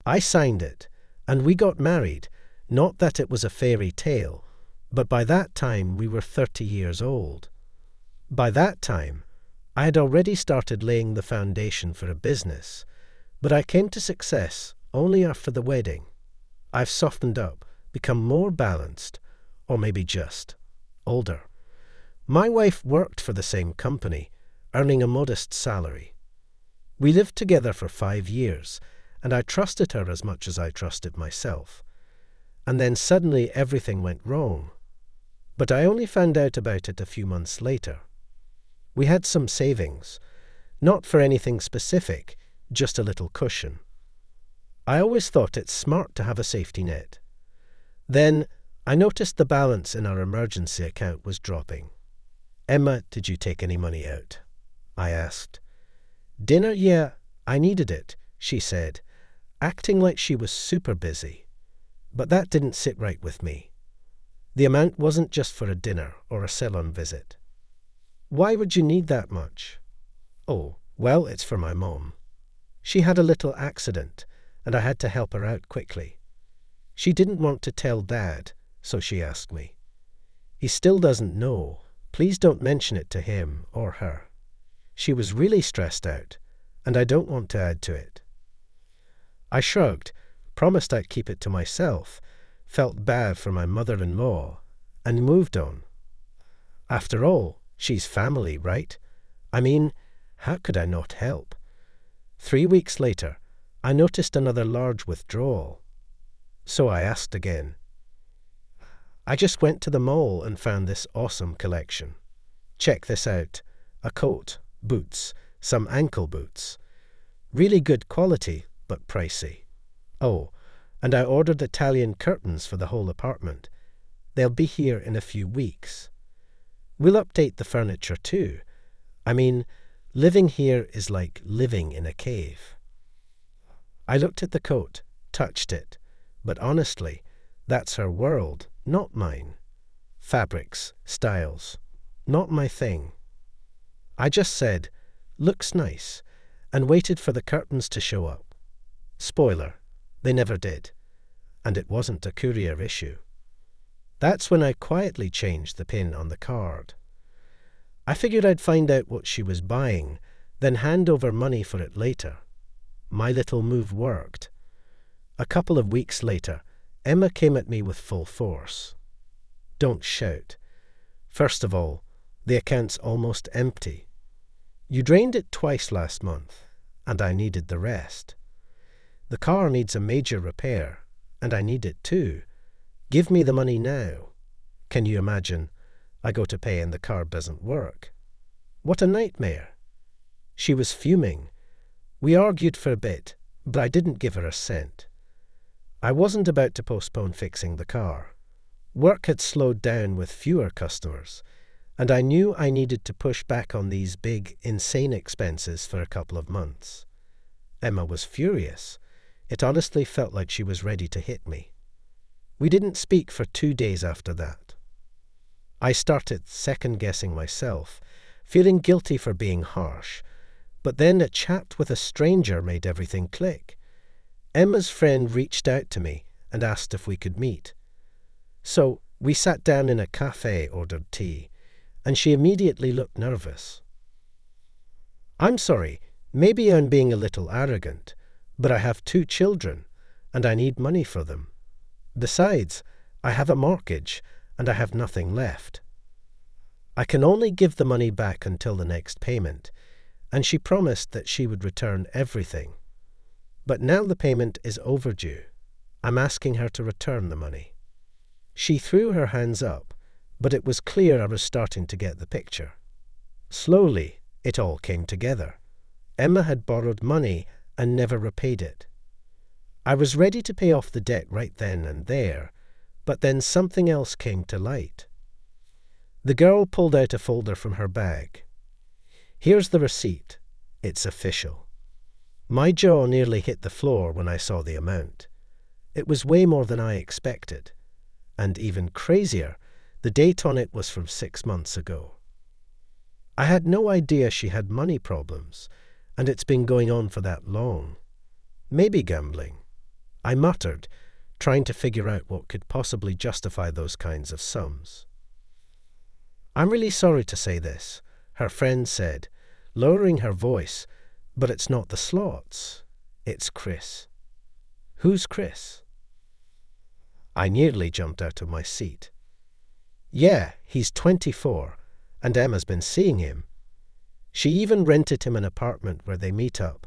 I signed it, and we got married. Not that it was a fairy tale, but by that time we were 30 years old. By that time, I had already started laying the foundation for a business, but I came to success only after the wedding. I've softened up, become more balanced, or maybe just older. My wife worked for the same company, earning a modest salary. We lived together for 5 years, and I trusted her as much as I trusted myself. And then suddenly everything went wrong. But I only found out about it a few months later. We had some savings, not for anything specific, just a little cushion. I always thought it's smart to have a safety net. Then I noticed the balance in our emergency account was dropping. "Emma, did you take any money out?" I asked. "Dinner, yeah, I needed it," she said, acting like she was super busy. But that didn't sit right with me. The amount wasn't just for a dinner or a salon visit. "Why would you need that much?" "Oh, well, it's for my mom. She had a little accident, and I had to help her out quickly. She didn't want to tell Dad, so she asked me. He still doesn't know. Please don't mention it to him or her. She was really stressed out, and I don't want to add to it." I shrugged, promised I'd keep it to myself, felt bad for my mother-in-law, and moved on. After all, she's family, right? I mean, how could I not help? 3 weeks later, I noticed another large withdrawal. So I asked again. "I just went to the mall and found this awesome collection. Check this out. A coat, boots, some ankle boots. Really good quality, but pricey. Oh, and I ordered Italian curtains for the whole apartment. They'll be here in a few weeks. We'll update the furniture too. I mean, living here is like living in a cave." I looked at the coat, touched it, but honestly, that's her world, not mine. Fabrics, styles, not my thing. I just said, "Looks nice," and waited for the curtains to show up. Spoiler, they never did, and it wasn't a courier issue. That's when I quietly changed the pin on the card. I figured I'd find out what she was buying, then hand over money for it later. My little move worked. A couple of weeks later, Emma came at me with full force. "Don't shout. First of all, the account's almost empty. You drained it twice last month, and I needed the rest. The car needs a major repair, and I need it too. Give me the money now." Can you imagine? I go to pay and the card doesn't work. What a nightmare. She was fuming. We argued for a bit, but I didn't give her a cent. I wasn't about to postpone fixing the car. Work had slowed down with fewer customers, and I knew I needed to push back on these big, insane expenses for a couple of months. Emma was furious. It honestly felt like she was ready to hit me. We didn't speak for 2 days after that. I started second-guessing myself, feeling guilty for being harsh, but then a chat with a stranger made everything click. Emma's friend reached out to me and asked if we could meet. So we sat down in a cafe, ordered tea, and she immediately looked nervous. "I'm sorry, maybe I'm being a little arrogant, but I have 2 children, and I need money for them. Besides, I have a mortgage, and I have nothing left. I can only give the money back until the next payment," and she promised that she would return everything. But now the payment is overdue. I'm asking her to return the money. She threw her hands up, but it was clear I was starting to get the picture. Slowly, it all came together. Emma had borrowed money and never repaid it. I was ready to pay off the debt right then and there, but then something else came to light. The girl pulled out a folder from her bag. "Here's the receipt. It's official." My jaw nearly hit the floor when I saw the amount. It was way more than I expected. And even crazier, the date on it was from 6 months ago. I had no idea she had money problems, and it's been going on for that long. Maybe gambling. I muttered, trying to figure out what could possibly justify those kinds of sums. "I'm really sorry to say this," her friend said, lowering her voice, "but it's not the slots. It's Chris." "Who's Chris?" I nearly jumped out of my seat. "Yeah, he's 24, and Emma's been seeing him. She even rented him an apartment where they meet up,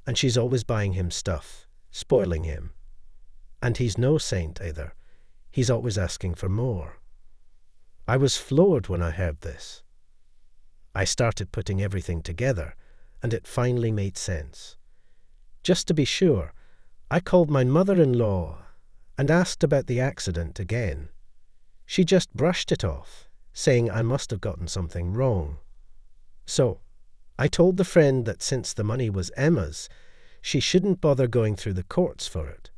and she's always buying him stuff, spoiling him. And he's no saint either. He's always asking for more." I was floored when I heard this. I started putting everything together, and it finally made sense. Just to be sure, I called my mother-in-law and asked about the accident again. She just brushed it off, saying I must have gotten something wrong. So, I told the friend that since the money was Emma's, she shouldn't bother going through the courts for it.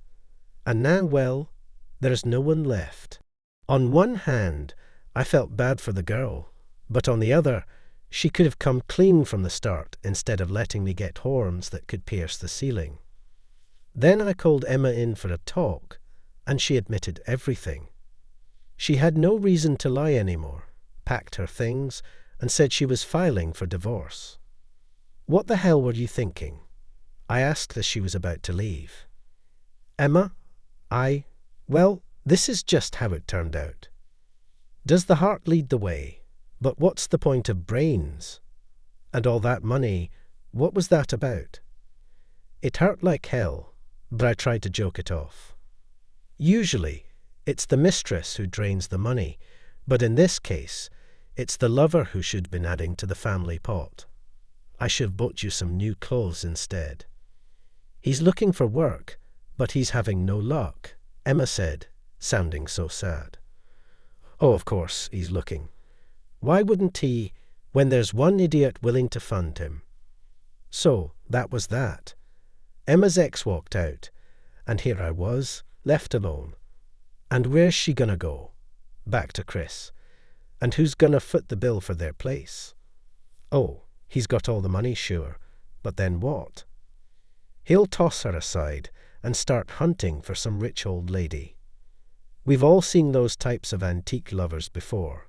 And now, well, there's no one left. On one hand, I felt bad for the girl, but on the other, she could have come clean from the start instead of letting me get horns that could pierce the ceiling. Then I called Emma in for a talk, and she admitted everything. She had no reason to lie anymore, packed her things, and said she was filing for divorce. "What the hell were you thinking?" I asked as she was about to leave. "Emma, well, this is just how it turned out. Does the heart lead the way? But what's the point of brains? And all that money, what was that about?" It hurt like hell, but I tried to joke it off. Usually, it's the mistress who drains the money, but in this case, it's the lover who should have been adding to the family pot. I should have bought you some new clothes instead. "He's looking for work, but he's having no luck," Emma said, sounding so sad. "Oh, of course he's looking. Why wouldn't he, when there's one idiot willing to fund him?" So, that was that. Emma's ex walked out, and here I was, left alone. And where's she gonna go? Back to Chris. And who's gonna foot the bill for their place? Oh, he's got all the money, sure, but then what? He'll toss her aside and start hunting for some rich old lady. We've all seen those types of antique lovers before.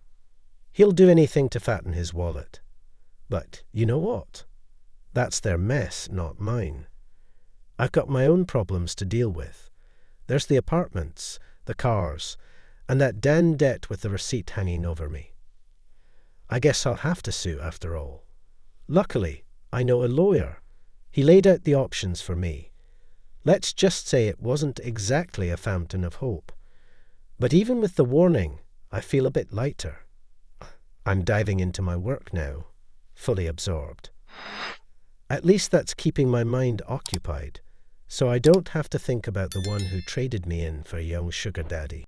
He'll do anything to fatten his wallet. But you know what? That's their mess, not mine. I've got my own problems to deal with. There's the apartments, the cars, and that damn debt with the receipt hanging over me. I guess I'll have to sue after all. Luckily, I know a lawyer. He laid out the options for me. Let's just say it wasn't exactly a fountain of hope. But even with the warning, I feel a bit lighter. I'm diving into my work now, fully absorbed. At least that's keeping my mind occupied, so I don't have to think about the one who traded me in for a young sugar daddy.